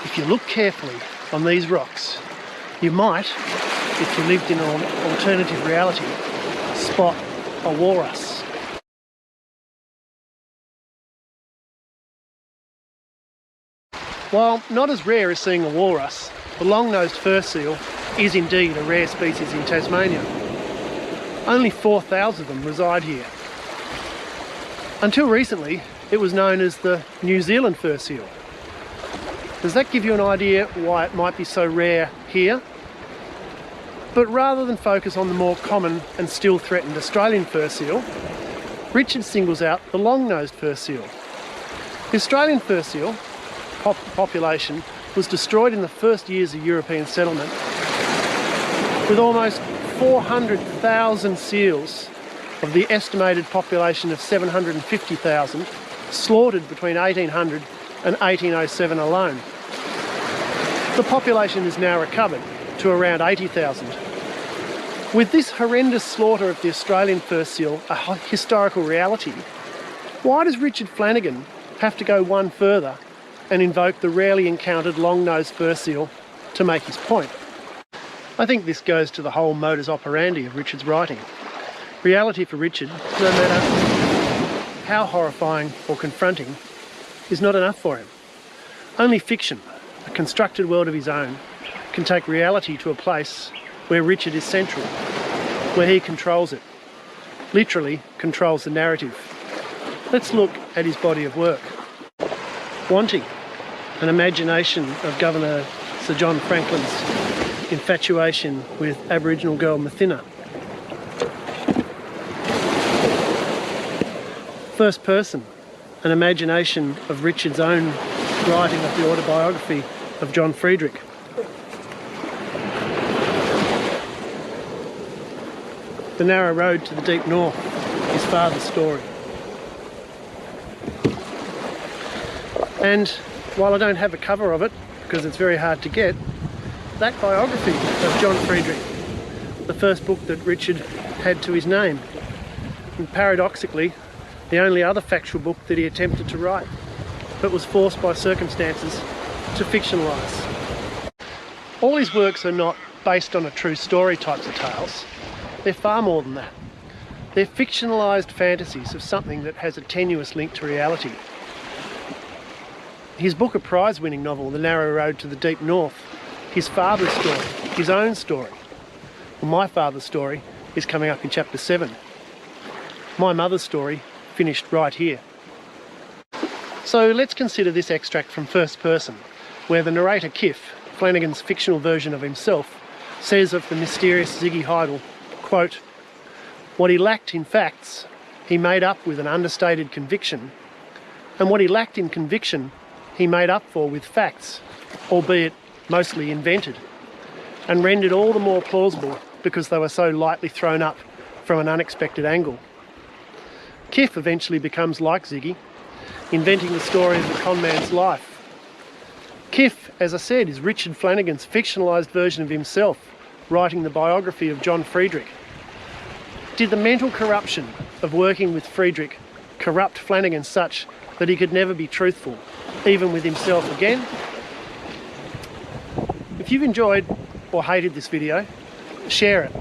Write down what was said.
if you look carefully on these rocks, you might, if you lived in an alternative reality, spot a walrus. While not as rare as seeing a walrus, the long-nosed fur seal is indeed a rare species in Tasmania. Only 4,000 of them reside here. Until recently, it was known as the New Zealand fur seal. Does that give you an idea why it might be so rare here? But rather than focus on the more common and still threatened Australian fur seal, Richard singles out the long-nosed fur seal. The Australian fur seal population was destroyed in the first years of European settlement, with almost 400,000 seals of the estimated population of 750,000 slaughtered between 1800 and 1807 alone. The population is now recovered to around 80,000. With this horrendous slaughter of the Australian fur seal a historical reality, why does Richard Flanagan have to go one further and invoke the rarely encountered long-nosed fur seal to make his point? I think this goes to the whole modus operandi of Richard's writing. Reality for Richard, no matter how horrifying or confronting, is not enough for him. Only fiction, a constructed world of his own, can take reality to a place where Richard is central, where he controls it, literally controls the narrative. Let's look at his body of work. Wanting, an imagination of Governor Sir John Franklin's infatuation with Aboriginal girl Mathina. First Person, an imagination of Richard's own writing of the autobiography of John Friedrich. The Narrow Road to the Deep North, his father's story. And while I don't have a cover of it, because it's very hard to get, that biography of John Friedrich, the first book that Richard had to his name, and paradoxically, the only other factual book that he attempted to write, but was forced by circumstances to fictionalise. All his works are not based on a true story types of tales. They're far more than that. They're fictionalised fantasies of something that has a tenuous link to reality. His Booker Prize-winning novel, The Narrow Road to the Deep North, his father's story, his own story. Well, my father's story is coming up in chapter 7. My mother's story finished right here. So let's consider this extract from First Person, where the narrator Kif, Flanagan's fictional version of himself, says of the mysterious Ziggy Heidel, quote, "What he lacked in facts, he made up with an understated conviction, and what he lacked in conviction, he made up for with facts, albeit mostly invented, and rendered all the more plausible because they were so lightly thrown up from an unexpected angle." Kif eventually becomes like Ziggy, inventing the story of the conman's life. Kif, as I said, is Richard Flanagan's fictionalised version of himself, writing the biography of John Friedrich. Did the mental corruption of working with Friedrich corrupt Flanagan such that he could never be truthful, even with himself again? If you've enjoyed or hated this video, share it.